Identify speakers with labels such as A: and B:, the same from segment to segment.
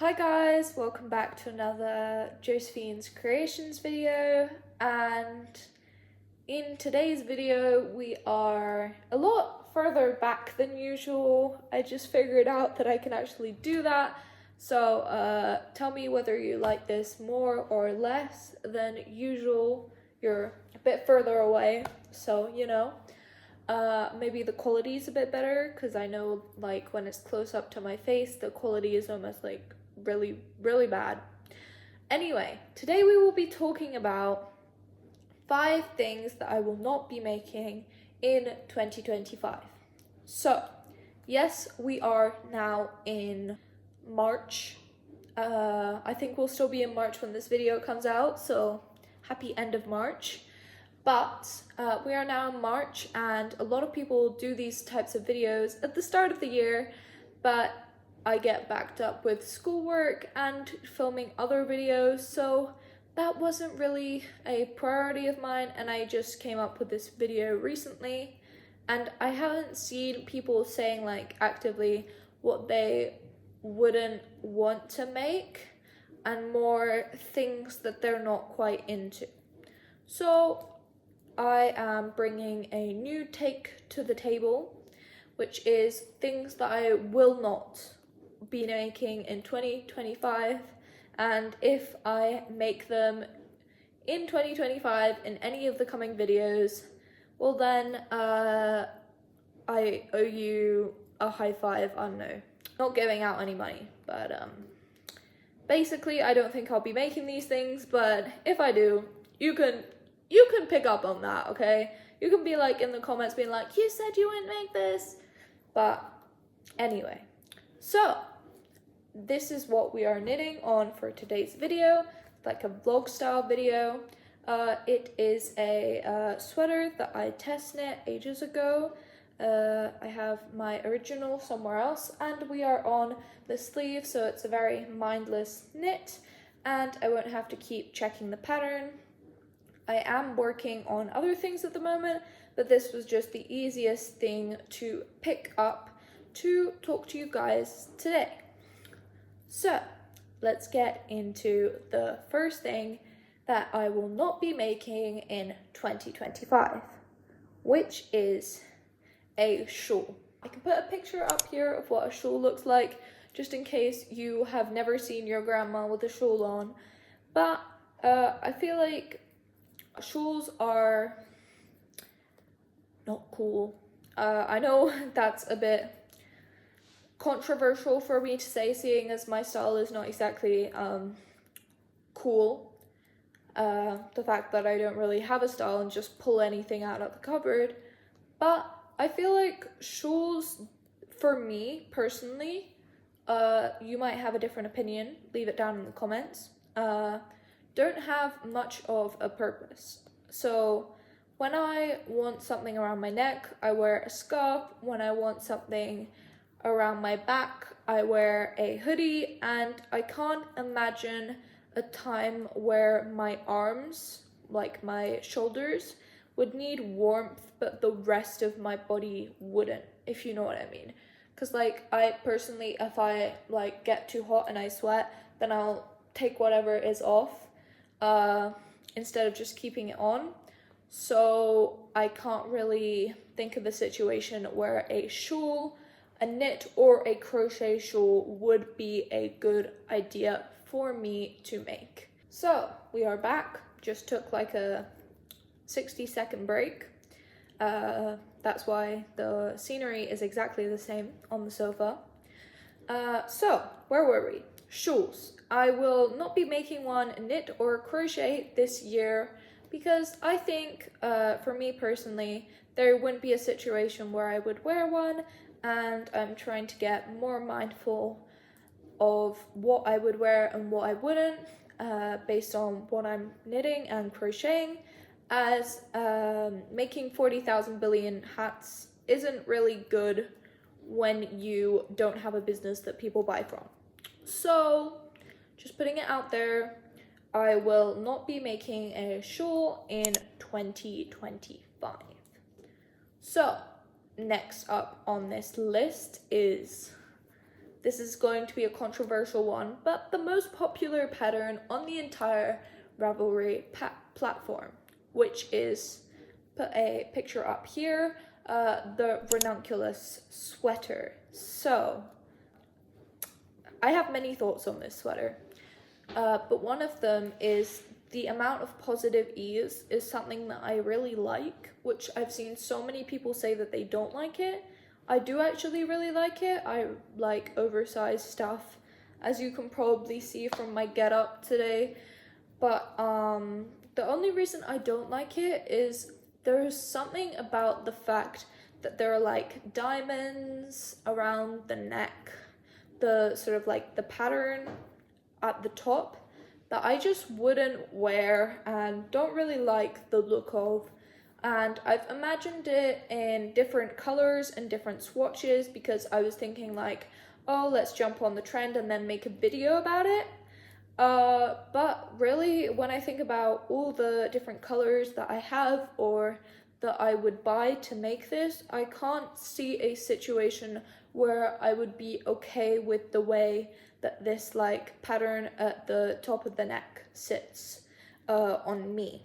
A: Hi guys, welcome back to another Josephine's Creations video, and in today's video we are a lot further back than usual. I just figured out that I can actually do that, so tell me whether you like this more or less than usual. You're a bit further away, so maybe the quality is a bit better, because I know like when it's close up to my face the quality is almost like really bad. Anyway, today we will be talking about 5 things that I will not be making in 2025. So yes, we are now in March. I think we'll still be in March when this video comes out, so happy end of March. But we are now in March, and a lot of people do these types of videos at the start of the year, but I get backed up with schoolwork and filming other videos, so that wasn't really a priority of mine, and I just came up with this video recently. And I haven't seen people saying like actively what they wouldn't want to make, and more things that they're not quite into. So I am bringing a new take to the table, which is things that I will not be making in 2025, and if I make them in 2025 in any of the coming videos, well then I owe you a high five. I don't know, not giving out any money, but basically I don't think I'll be making these things, but if I do, you can pick up on that, okay? You can be like in the comments being like, you said you wouldn't make this. But anyway, so this is what we are knitting on for today's video, like a vlog style video. It is a sweater that I test knit ages ago. I have my original somewhere else, and we are on the sleeve, so it's a very mindless knit, and I won't have to keep checking the pattern. I am working on other things at the moment, but this was just the easiest thing to pick up to talk to you guys today. So let's get into the first thing that I will not be making in 2025, which is a shawl. I can put a picture up here of what a shawl looks like, just in case you have never seen your grandma with a shawl on. But I feel like shawls are not cool. I know that's a bit controversial for me to say, seeing as my style is not exactly cool. The fact that I don't really have a style and just pull anything out of the cupboard. But I feel like shawls, for me personally, you might have a different opinion, leave it down in the comments, don't have much of a purpose. So when I want something around my neck, I wear a scarf. When I want something around my back, I wear a hoodie, and I can't imagine a time where my arms, like my shoulders, would need warmth but the rest of my body wouldn't, if you know what I mean. Because like I personally, if I like get too hot and I sweat, then I'll take whatever is off instead of just keeping it on. So I can't really think of a situation where a shawl, a knit or a crochet shawl would be a good idea for me to make. So we are back, just took like a 60-second break. That's why the scenery is exactly the same on the sofa. So where were we? Shawls. I will not be making one knit or crochet this year, because I think for me personally there wouldn't be a situation where I would wear one, and I'm trying to get more mindful of what I would wear and what I wouldn't, based on what I'm knitting and crocheting, as making 40,000 billion hats isn't really good when you don't have a business that people buy from. So just putting it out there, I will not be making a shawl in 2025. So next up on this list is this is going to be a controversial one, but the most popular pattern on the entire Ravelry platform, which is, put a picture up here, the ranunculus sweater. So, I have many thoughts on this sweater, but one of them is the amount of positive ease is something that I really like, which I've seen so many people say that they don't like it. I do actually really like it. I like oversized stuff, as you can probably see from my getup today. But the only reason I don't like it is there's something about the fact that there are like diamonds around the neck, the sort of like the pattern at the top that I just wouldn't wear and don't really like the look of. And I've imagined it in different colors and different swatches because I was thinking like, oh, let's jump on the trend and then make a video about it. But really, when I think about all the different colors that I have or that I would buy to make this, I can't see a situation where I would be okay with the way that this like pattern at the top of the neck sits on me.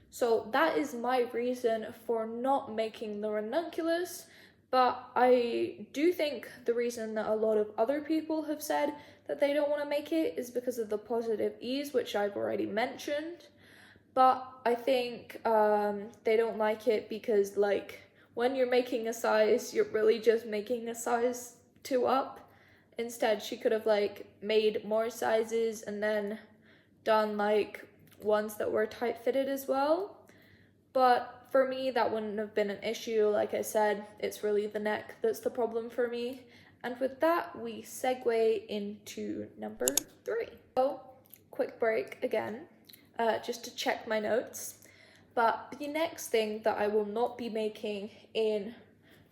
A: So that is my reason for not making the ranunculus, but I do think the reason that a lot of other people have said that they don't want to make it is because of the positive ease, which I've already mentioned. But I think they don't like it because like when you're making a size, you're really just making a size 2 up. Instead, she could have like made more sizes and then done like ones that were tight fitted as well. But for me, that wouldn't have been an issue. Like I said, it's really the neck that's the problem for me. And with that, we segue into number 3. So, quick break again, just to check my notes. But the next thing that I will not be making in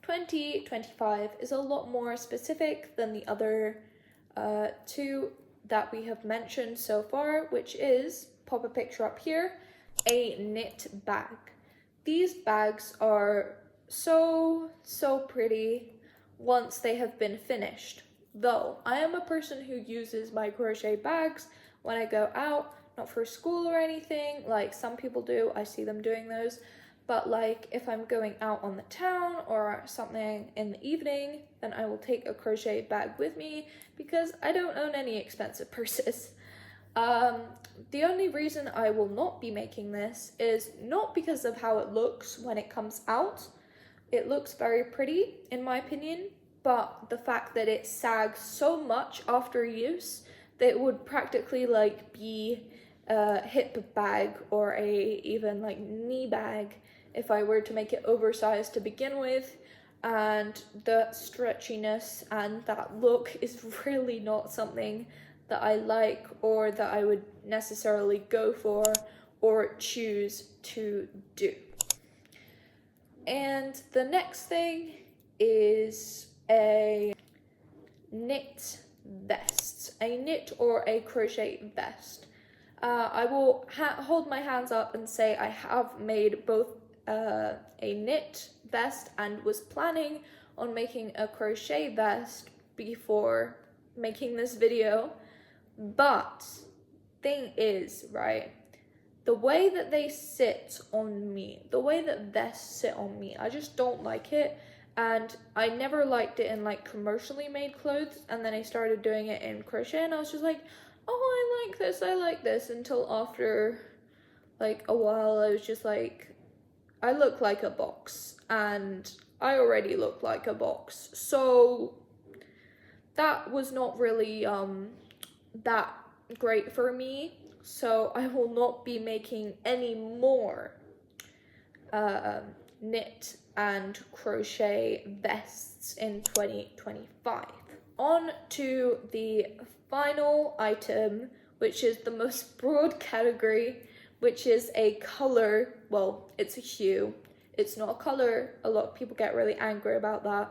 A: 2025 is a lot more specific than the other 2 that we have mentioned so far, which is, pop a picture up here, a knit bag. These bags are so pretty once they have been finished. Though, I am a person who uses my crochet bags when I go out, not for school or anything, like some people do, I see them doing those, but like if I'm going out on the town or something in the evening, then I will take a crochet bag with me because I don't own any expensive purses. The only reason I will not be making this is not because of how it looks when it comes out. It looks very pretty in my opinion, but the fact that it sags so much after use that it would practically like be a hip bag or a even like knee bag if I were to make it oversized to begin with, and the stretchiness and that look is really not something that I like or that I would necessarily go for or choose to do. And the next thing is a knit vest, a knit or a crochet vest. I will hold my hands up and say I have made both a knit vest and was planning on making a crochet vest before making this video. But thing is, right, the way that they sit on me, the way that vests sit on me, I just don't like it. And I never liked it in like commercially made clothes, and then I started doing it in crochet and I was just like, oh, I like this, until after like a while I was just like, I look like a box and I already look like a box, so that was not really that great for me. So I will not be making any more knit and crochet vests in 2025. On to the final item, which is the most broad category, which is a color. Well, it's a hue. It's not a color. A lot of people get really angry about that.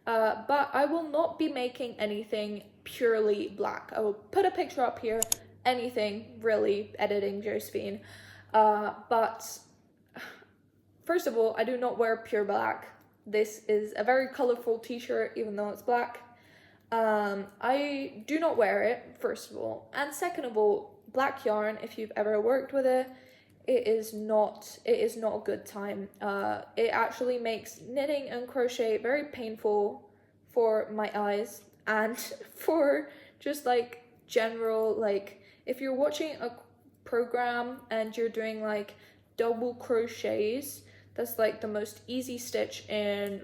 A: But I will not be making anything purely black. I will put a picture up here, anything really, editing Josephine. But first of all, I do not wear pure black. This is a very colorful t-shirt, even though it's black. I do not wear it, first of all, and second of all, black yarn, if you've ever worked with it, it is not a good time. It actually makes knitting and crochet very painful for my eyes and for just like general, like if you're watching a program and you're doing like double crochets, that's like the most easy stitch in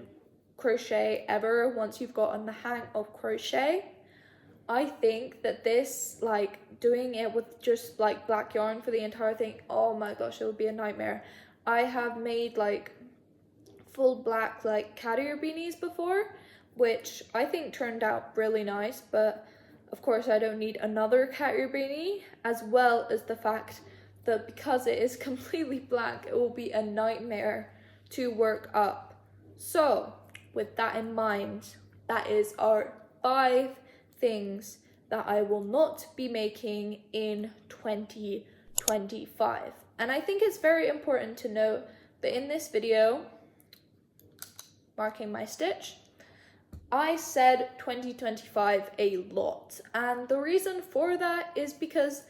A: crochet ever once you've gotten the hang of crochet. I think that this, like doing it with just like black yarn for the entire thing, oh my gosh, it would be a nightmare. I have made like full black like cat ear beanies before, which I think turned out really nice, but of course I don't need another cat ear beanie, as well as the fact that because it is completely black, it will be a nightmare to work up. So with that in mind, that is our 5 things that I will not be making in 2025. And I think it's very important to note that in this video, marking my stitch, I said 2025 a lot. And the reason for that is because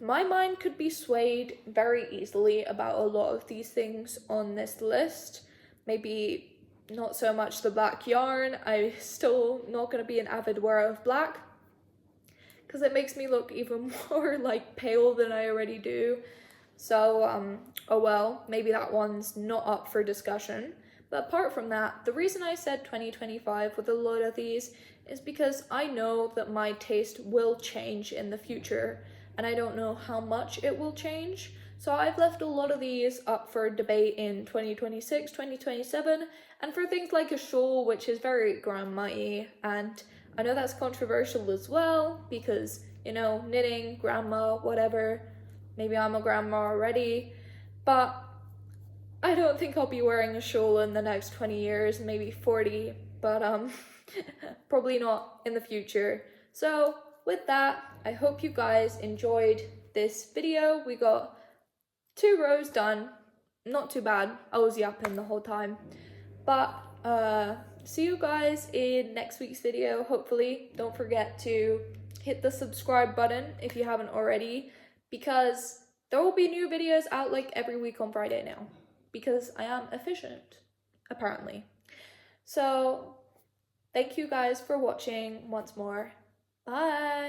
A: my mind could be swayed very easily about a lot of these things on this list. Maybe not so much the black yarn. I'm still not going to be an avid wearer of black because it makes me look even more like pale than I already do. So, oh well, maybe that one's not up for discussion. But apart from that, the reason I said 2025 with a lot of these is because I know that my taste will change in the future, and I don't know how much it will change. So I've left a lot of these up for debate in 2026, 2027, and for things like a shawl, which is very grandma-y, and I know that's controversial as well, because, you know, knitting, grandma, whatever, maybe I'm a grandma already, but I don't think I'll be wearing a shawl in the next 20 years, maybe 40, but probably not in the future. So with that, I hope you guys enjoyed this video. We got 2 rows done, not too bad. I was yapping the whole time, but see you guys in next week's video. Hopefully, don't forget to hit the subscribe button if you haven't already, because there will be new videos out like every week on Friday now, because I am efficient, apparently. So thank you guys for watching once more. Bye.